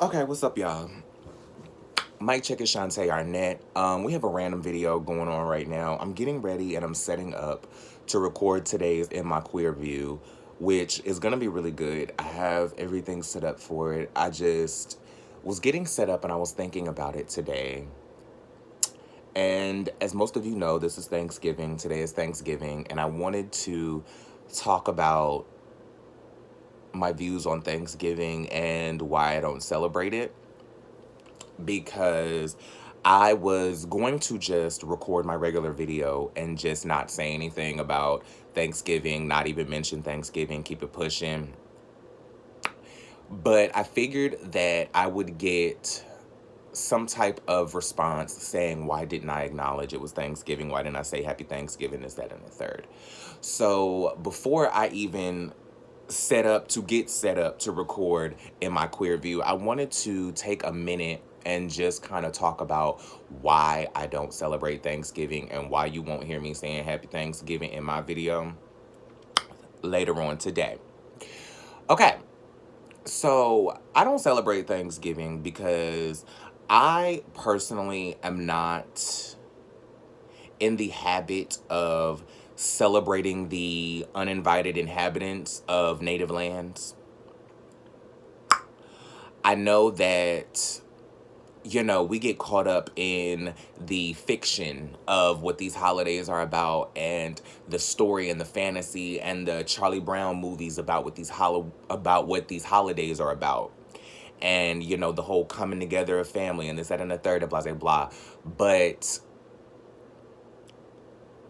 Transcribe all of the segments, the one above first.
Okay, what's up, y'all? Mike Check is Shantae Arnett. We have a random video going on right now. I'm getting ready and I'm setting up to record today's In My Queer View, which is going to be really good. I have everything set up for it. I just was getting set up and I was thinking about it today. And as most of you know, this is Thanksgiving. Today is Thanksgiving. And I wanted to talk about my views on Thanksgiving and why I don't celebrate it, because I was going to just record my regular video and just not say anything about Thanksgiving, not even mention Thanksgiving, keep it pushing. But I figured that I would get some type of response saying, why didn't I acknowledge it was Thanksgiving? Why didn't I say happy Thanksgiving, this, that, and the third? So before I even get set up to record In My Queer View, I wanted to take a minute and just kind of talk about why I don't celebrate Thanksgiving and why you won't hear me saying happy Thanksgiving in my video later on today. Okay, so I don't celebrate Thanksgiving because I personally am not in the habit of celebrating the uninvited inhabitants of native lands. I know that, we get caught up in the fiction of what these holidays are about and the story and the fantasy and the Charlie Brown movies about what these holidays are about. And, the whole coming together of family and this, that, and the third, and blah, blah, blah. But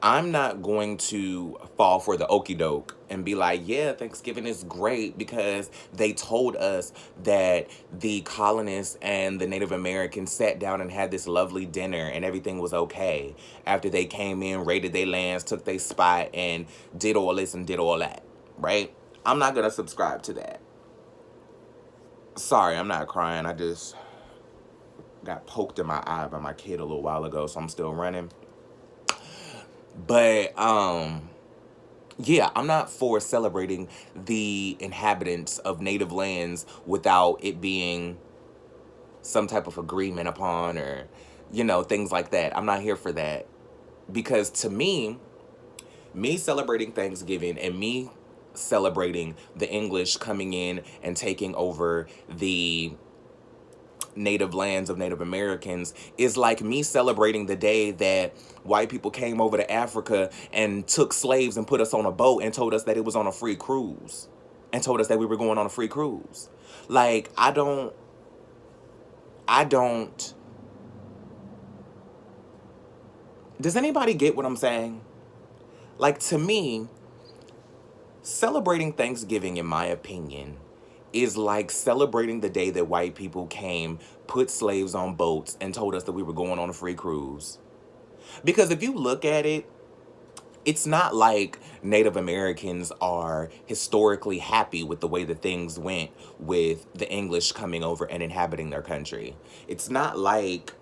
I'm not going to fall for the okie doke and be like, yeah, Thanksgiving is great because they told us that the colonists and the Native Americans sat down and had this lovely dinner and everything was okay after they came in, raided their lands, took their spot, and did all this and did all that, right? I'm not going to subscribe to that. Sorry, I'm not crying. I just got poked in my eye by my kid a little while ago, so I'm still running. But, yeah, I'm not for celebrating the inhabitants of native lands without it being some type of agreement upon or, things like that. I'm not here for that. Because to me celebrating Thanksgiving and me celebrating the English coming in and taking over the native lands of Native Americans is like me celebrating the day that white people came over to Africa and took slaves and put us on a boat and told us that it was on a free cruise and told us that we were going on a free cruise. Like, I don't, does anybody get what I'm saying? Like, to me, celebrating Thanksgiving, in my opinion, is like celebrating the day that white people came, put slaves on boats, and told us that we were going on a free cruise. Because if you look at it, it's not like Native Americans are historically happy with the way that things went with the English coming over and inhabiting their country. It's not like,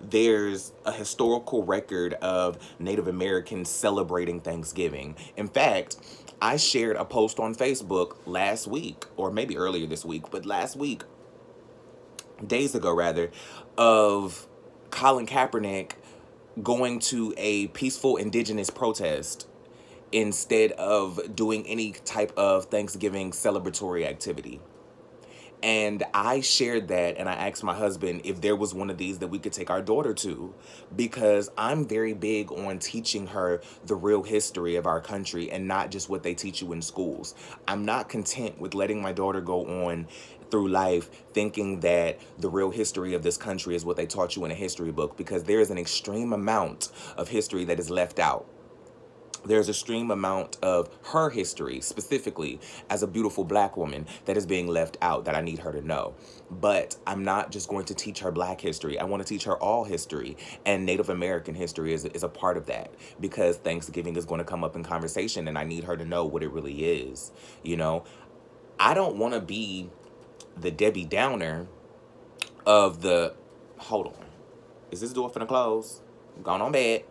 there's a historical record of Native Americans celebrating Thanksgiving. In fact, I shared a post on Facebook last week, or maybe earlier this week, but last week, days ago rather, of Colin Kaepernick going to a peaceful indigenous protest instead of doing any type of Thanksgiving celebratory activity. And I shared that and I asked my husband if there was one of these that we could take our daughter to, because I'm very big on teaching her the real history of our country and not just what they teach you in schools. I'm not content with letting my daughter go on through life thinking that the real history of this country is what they taught you in a history book, because there is an extreme amount of history that is left out. There's a extreme amount of her history, specifically as a beautiful black woman, that is being left out that I need her to know. But I'm not just going to teach her black history. I want to teach her all history. And Native American history is a part of that, because Thanksgiving is going to come up in conversation and I need her to know what it really is. I don't want to be the Debbie Downer of the... Hold on. Is this door finna close? Gone on bed.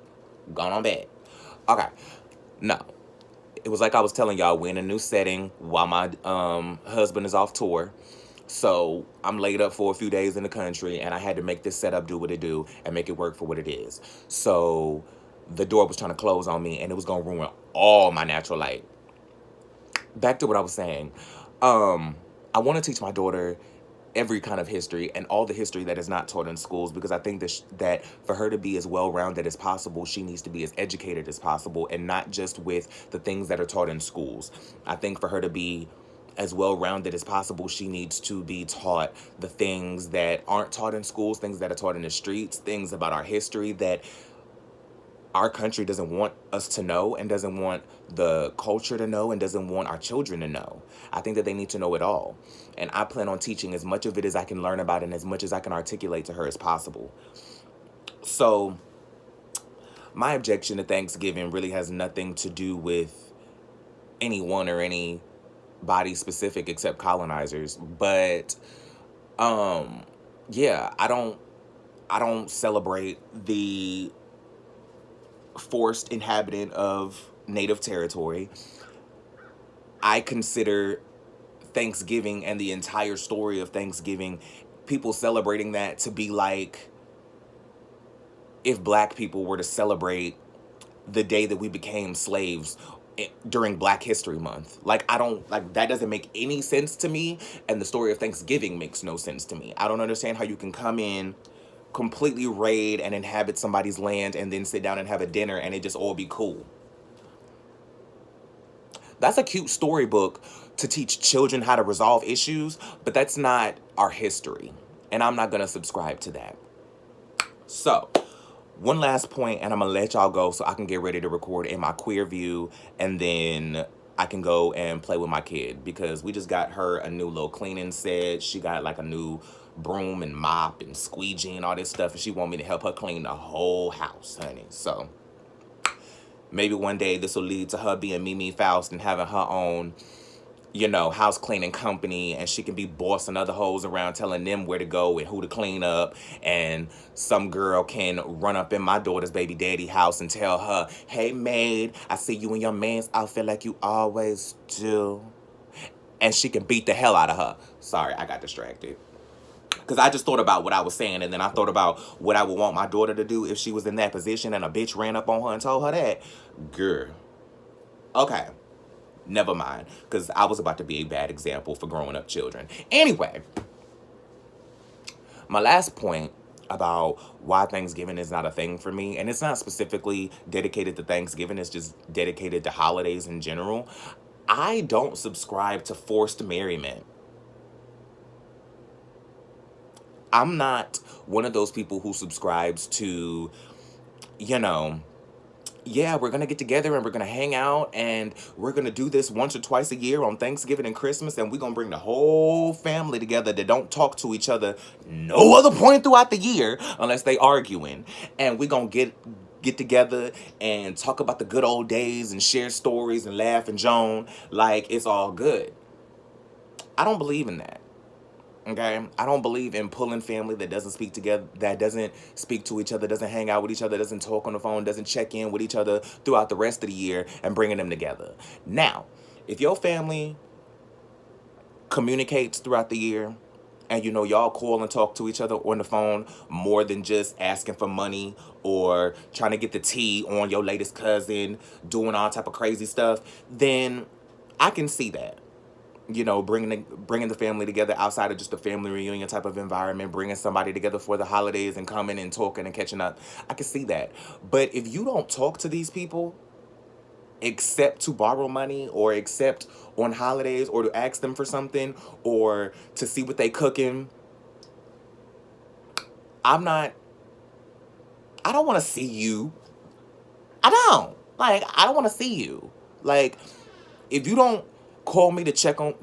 Gone on bed. Okay. No. It was like I was telling y'all, we're in a new setting while my husband is off tour. So I'm laid up for a few days in the country, and I had to make this setup do what it do and make it work for what it is. So the door was trying to close on me, and it was gonna ruin all my natural light. Back to what I was saying. I want to teach my daughter every kind of history and all the history that is not taught in schools, because I think that for her to be as well-rounded as possible, she needs to be as educated as possible, and not just with the things that are taught in schools. I think for her to be as well-rounded as possible, she needs to be taught the things that aren't taught in schools, things that are taught in the streets, things about our history that our country doesn't want us to know, and doesn't want the culture to know, and doesn't want our children to know. I think that they need to know it all. And I plan on teaching as much of it as I can learn about, and as much as I can articulate to her as possible. So my objection to Thanksgiving really has nothing to do with anyone or any body specific except colonizers. But yeah, I don't celebrate the forced inhabitant of native territory. I consider Thanksgiving and the entire story of Thanksgiving, people celebrating that, to be like if black people were to celebrate the day that we became slaves during Black History Month. Like, I don't, like, that doesn't make any sense to me, and the story of Thanksgiving makes no sense to me. I don't understand how you can come in, completely raid and inhabit somebody's land, and then sit down and have a dinner and it just all be cool. That's a cute storybook to teach children how to resolve issues, but that's not our history. And I'm not going to subscribe to that. So, one last point, and I'm going to let y'all go so I can get ready to record in my queer view, and then I can go and play with my kid, because we just got her a new little cleaning set. She got like a new broom and mop and squeegee and all this stuff, and she want me to help her clean the whole house, honey. So maybe one day this will lead to her being Mimi Faust and having her own, house cleaning company, and she can be bossing other hoes around, telling them where to go and who to clean up. And some girl can run up in my daughter's baby daddy house and tell her, "Hey, maid, I see you in your man's outfit like you always do." And she can beat the hell out of her. Sorry, I got distracted. Because I just thought about what I was saying, and then I thought about what I would want my daughter to do if she was in that position and a bitch ran up on her and told her that. Girl. Okay. Never mind. Because I was about to be a bad example for growing up children. Anyway. My last point about why Thanksgiving is not a thing for me, and it's not specifically dedicated to Thanksgiving, it's just dedicated to holidays in general. I don't subscribe to forced merriment. I'm not one of those people who subscribes to, yeah, we're going to get together and we're going to hang out and we're going to do this once or twice a year on Thanksgiving and Christmas, and we're going to bring the whole family together that don't talk to each other no other point throughout the year unless they arguing. And we're going to get together and talk about the good old days and share stories and laugh and joan like it's all good. I don't believe in that. Okay, I don't believe in pulling family that doesn't speak together, that doesn't speak to each other, doesn't hang out with each other, doesn't talk on the phone, doesn't check in with each other throughout the rest of the year, and bringing them together. Now, if your family communicates throughout the year, and y'all call and talk to each other on the phone more than just asking for money or trying to get the tea on your latest cousin, doing all type of crazy stuff, then I can see that. Bringing the family together outside of just a family reunion type of environment, bringing somebody together for the holidays and coming and talking and catching up. I can see that. But if you don't talk to these people except to borrow money, or except on holidays, or to ask them for something, or to see what they cooking, I don't want to see you. I don't want to see you. Like, if you don't call me to check on,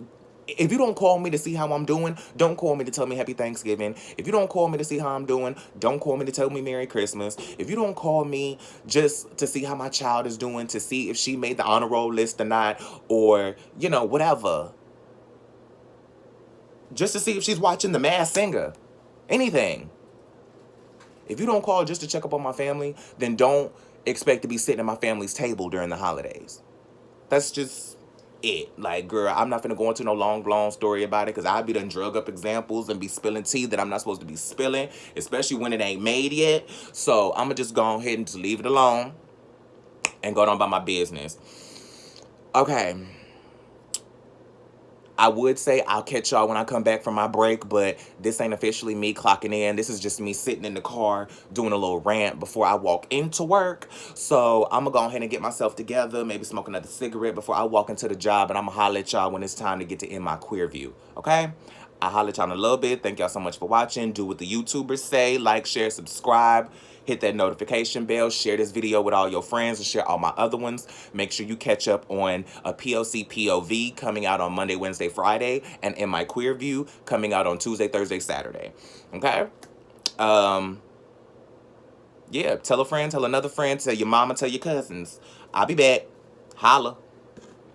if you don't call me to see how I'm doing, don't call me to tell me Happy Thanksgiving. If you don't call me to see how I'm doing, don't call me to tell me Merry Christmas. If you don't call me just to see how my child is doing, to see if she made the honor roll list or not, or, whatever. Just to see if she's watching The Masked Singer. Anything. If you don't call just to check up on my family, then don't expect to be sitting at my family's table during the holidays. That's just it. Like, girl, I'm not finna go into no long, long story about it because I'd be done drug up examples and be spilling tea that I'm not supposed to be spilling, especially when it ain't made yet. So I'm gonna just go ahead and just leave it alone and go on by my business. Okay. I would say I'll catch y'all when I come back from my break, but this ain't officially me clocking in. This is just me sitting in the car doing a little rant before I walk into work. So I'm going to go ahead and get myself together, maybe smoke another cigarette before I walk into the job, and I'm going to holler at y'all when it's time to get to end my queer view, okay? I'll holler at y'all in a little bit. Thank y'all so much for watching. Do what the YouTubers say. Like, share, subscribe. Hit that notification bell. Share this video with all your friends and share all my other ones. Make sure you catch up on a POC POV coming out on Monday, Wednesday, Friday. And In My Queer View coming out on Tuesday, Thursday, Saturday. Okay? Yeah, tell a friend, tell another friend, tell your mama, tell your cousins. I'll be back. Holla.